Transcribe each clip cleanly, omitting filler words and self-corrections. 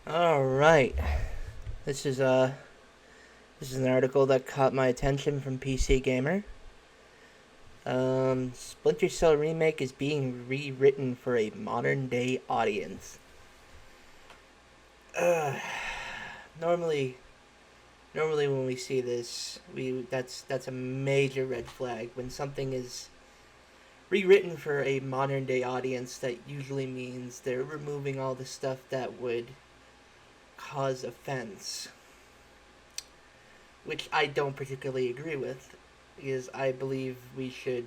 All right. This is uh this is an article that caught my attention from PC Gamer. Splinter Cell remake is being rewritten for a modern day audience. Uh, normally, normally when we see this, that's a major red flag. When something is rewritten for a modern day audience, that usually means they're removing all the stuff that would cause offense, which I don't particularly agree with, because I believe we should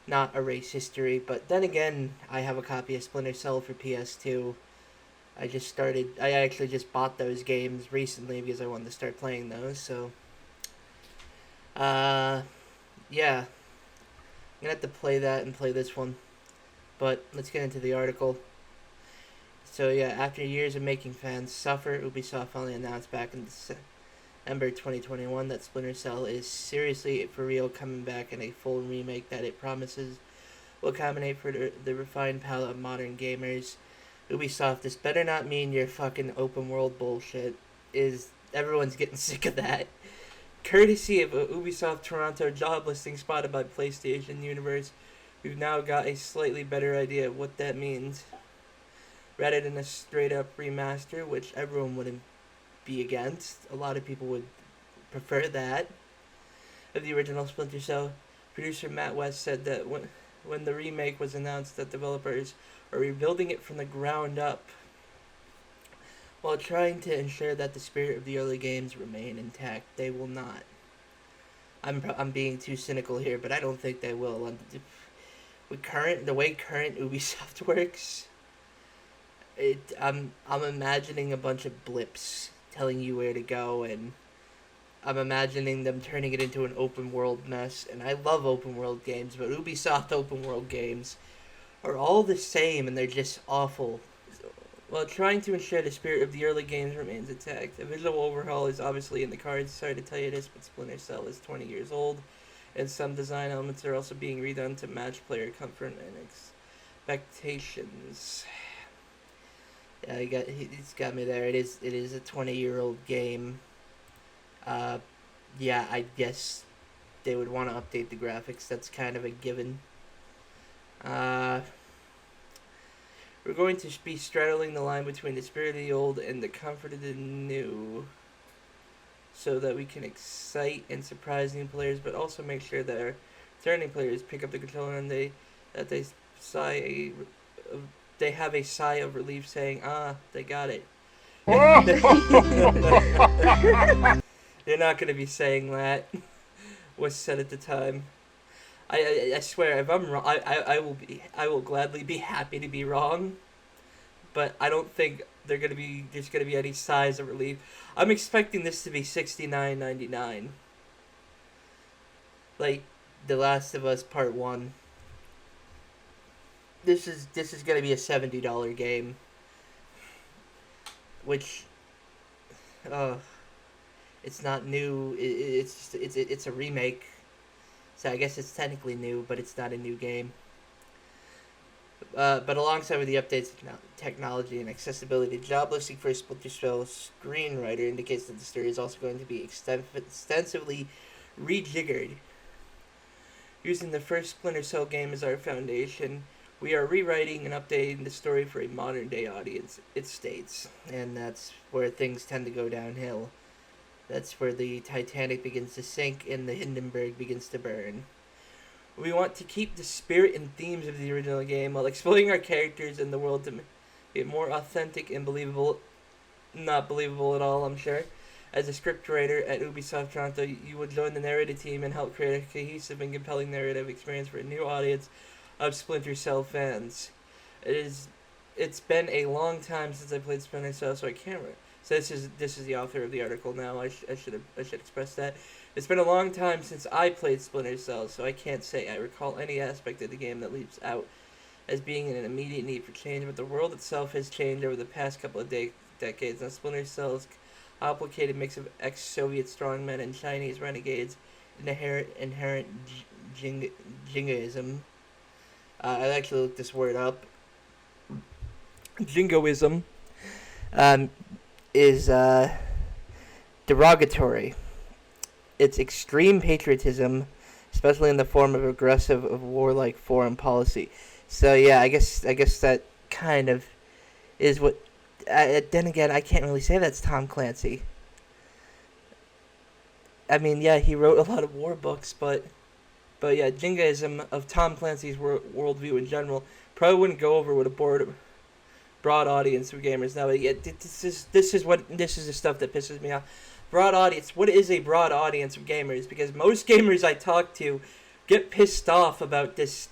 not erase history. But then again, I have a copy of Splinter Cell for PS2. I actually just bought those games recently because I wanted to start playing those. So, uh, yeah, I'm gonna have to play that and play this one. But let's get into the article. So yeah, after years of making fans suffer, Ubisoft finally announced back in December 2021 that Splinter Cell is seriously for real coming back in a full remake that it promises will accommodate for the refined palate of modern gamers. Ubisoft, this better not mean your fucking open world bullshit. Is everyone's getting sick of that? Courtesy of a Ubisoft Toronto job listing spotted by PlayStation Universe, we've now got a slightly better idea of what that means. Rather than a straight up remaster, which everyone wouldn't be against, a lot of people would prefer that, of the original Splinter Cell. Producer Matt West said that when the remake was announced that developers are rebuilding it from the ground up while trying to ensure that the spirit of the early games remain intact. They will not. I'm being too cynical here, but I don't think they will. The way current Ubisoft works, I'm imagining a bunch of blips telling you where to go, and I'm imagining them turning it into an open world mess. And I love open world games, but Ubisoft open world games are all the same, and they're just awful. While trying to ensure the spirit of the early games remains intact, a visual overhaul is obviously in the cards. Sorry to tell you this, but Splinter Cell is 20 years old, and some design elements are also being redone to match player comfort and expectations. Yeah, he's got me there. It is a 20-year-old game. Uh, yeah, I guess they would want to update the graphics. That's kind of a given. Uh, we're going to be straddling the line between the spirit of the old and the comfort of the new, so that we can excite and surprise new players, but also make sure that our returning players pick up the controller and they sigh they have a sigh of relief, saying, "Ah, they got it." You're not going to be saying that. Was said at the time. I swear, if I'm wrong, I will gladly be happy to be wrong, but I don't think there's gonna be any sighs of relief. I'm expecting this to be $69.99, like The Last of Us Part One. This is gonna be a $70 game, which, uh, it's not new. It's a remake, so I guess it's technically new, but it's not a new game. But alongside with the updates to technology and accessibility, the job listing for Splinter Cell screenwriter indicates that the story is also going to be extensively rejiggered. Using the first Splinter Cell game as our foundation, we are rewriting and updating the story for a modern day audience, it states. And that's where things tend to go downhill. That's where the Titanic begins to sink and the Hindenburg begins to burn. We want to keep the spirit and themes of the original game while exploring our characters and the world to make it more authentic and believable. Not believable at all, I'm sure. As a scriptwriter at Ubisoft Toronto, you will join the narrative team and help create a cohesive and compelling narrative experience for a new audience of Splinter Cell fans. It's been a long time since I played Splinter Cell, so I can't. So this is the author of the article now. I should express that. It's been a long time since I played Splinter Cell, so I can't say I recall any aspect of the game that leaps out as being in an immediate need for change, but the world itself has changed over the past couple of decades, and Splinter Cell's complicated mix of ex-Soviet strongmen and Chinese renegades, inherent jingoism. I actually looked this word up. Jingoism. um, is derogatory. It's extreme patriotism, especially in the form of aggressive of warlike foreign policy. So yeah, I guess that kind of is what. Then again, I can't really say that's Tom Clancy. I mean, yeah, he wrote a lot of war books, but yeah, jingoism of Tom Clancy's worldview in general probably wouldn't go over with a broad audience of gamers. Now, yeah, this is the stuff that pisses me off. Broad audience. What is a broad audience of gamers? Because most gamers I talk to get pissed off about this,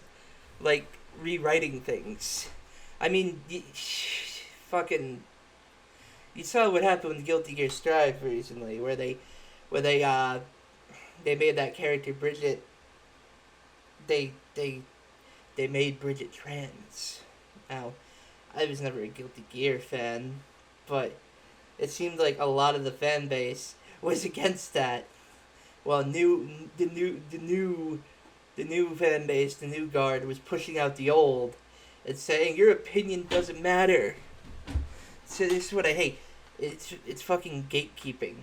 like rewriting things. I mean, fucking. You saw what happened with Guilty Gear Strive recently, where they made that character Bridget. They they they made Bridget trans. Now, I was never a Guilty Gear fan, but it seemed like a lot of the fan base was against that. Well, the new fan base, the new guard was pushing out the old, and saying your opinion doesn't matter. So this is what I hate. It's fucking gatekeeping.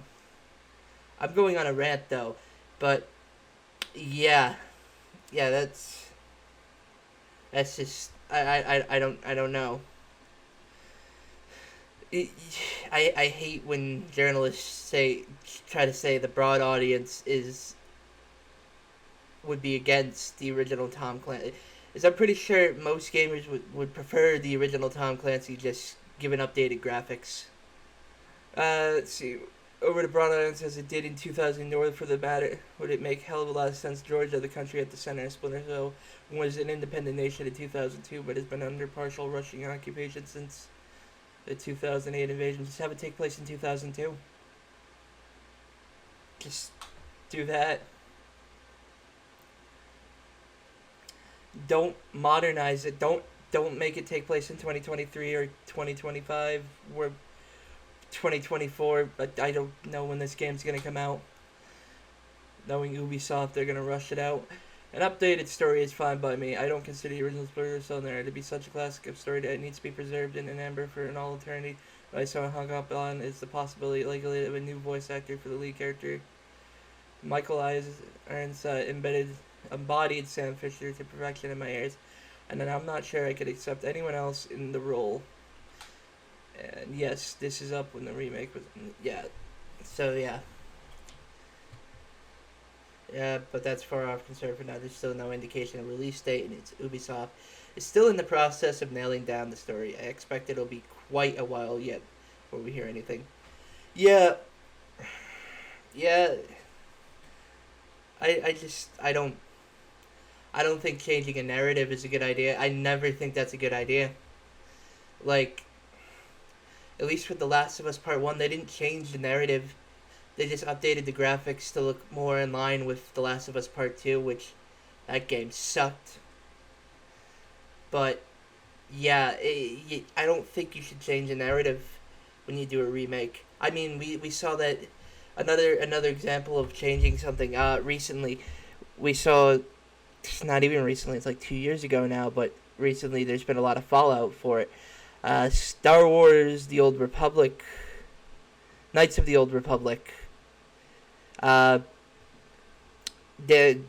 I'm going on a rant though, but yeah, yeah, that's just I don't know. It, I hate when journalists try to say the broad audience is would be against the original Tom Clancy. Is I'm pretty sure most gamers would prefer the original Tom Clancy just given updated graphics. Let's see. Over to broad audience as it did in 2000 in order for the matter would it make hell of a lot of sense. Georgia, the country at the center of Splinter Cell, was an independent nation in 2002, but has been under partial Russian occupation since the 2008 invasion. Just have it take place in 2002. Just do that. Don't modernize it. Don't make it take place in 2023 or 2025 or 2024. But I don't know when this game's gonna come out. Knowing Ubisoft, they're gonna rush it out. An updated story is fine by me. I don't consider the original Splinter Cell narrative to be such a classic of story that it needs to be preserved in an amber for an all eternity. What I saw hung up on is the possibility legally of a new voice actor for the lead character. Michael Irons embodied Sam Fisher to perfection in my ears, and then I'm not sure I could accept anyone else in the role. And yes, this is up when the remake was. Yeah. So yeah. Yeah, but that's far off concern for now. There's still no indication of release date, and it's Ubisoft is still in the process of nailing down the story. I expect it'll be quite a while yet before we hear anything. Yeah, yeah. I don't think changing a narrative is a good idea. I never think that's a good idea. Like, at least with The Last of Us Part 1, they didn't change the narrative. They just updated the graphics to look more in line with The Last of Us Part 2, which that game sucked. But yeah, I don't think you should change a narrative when you do a remake. I mean, we saw that another example of changing something recently. We saw, it's not even recently, it's like 2 years ago now, but recently there's been a lot of fallout for it. Star Wars The Old Republic, Knights of the Old Republic. Uh, they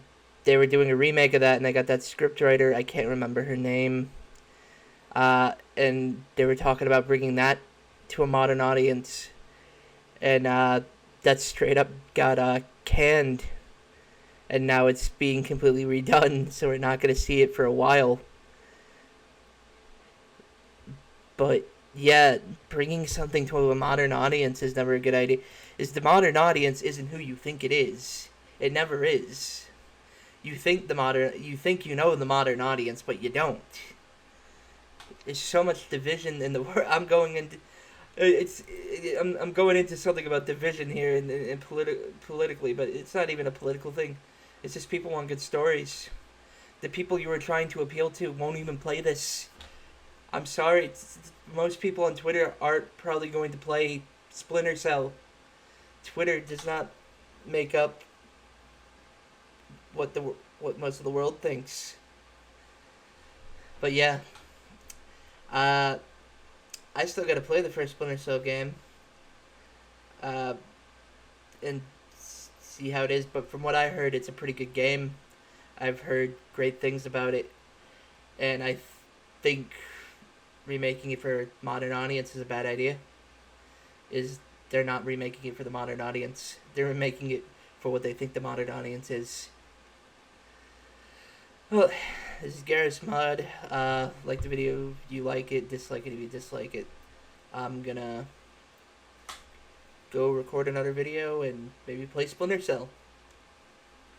they were doing a remake of that, and they got that scriptwriter. I can't remember her name. And they were talking about bringing that to a modern audience, and that straight up got canned, and now it's being completely redone. So we're not gonna see it for a while. But yeah, bringing something to a modern audience is never a good idea. Is the modern audience isn't who you think it is. It never is. You think you know the modern audience, but you don't. There's so much division in the world. I'm going into something about division here and politically, but it's not even a political thing. It's just people want good stories. The people you were trying to appeal to won't even play this. I'm sorry. Most people on Twitter aren't probably going to play Splinter Cell. Twitter does not make up what most of the world thinks. But yeah, I I still got to play the first Splinter Cell game, uh, and see how it is. But from what I heard, it's a pretty good game. I've heard great things about it, and I think remaking it for a modern audience is a bad idea. Is they're not remaking it for the modern audience. They're remaking it for what they think the modern audience is. Well, this is Garrus Mod. Like the video if you like it, dislike it if you dislike it. I'm gonna go record another video and maybe play Splinter Cell.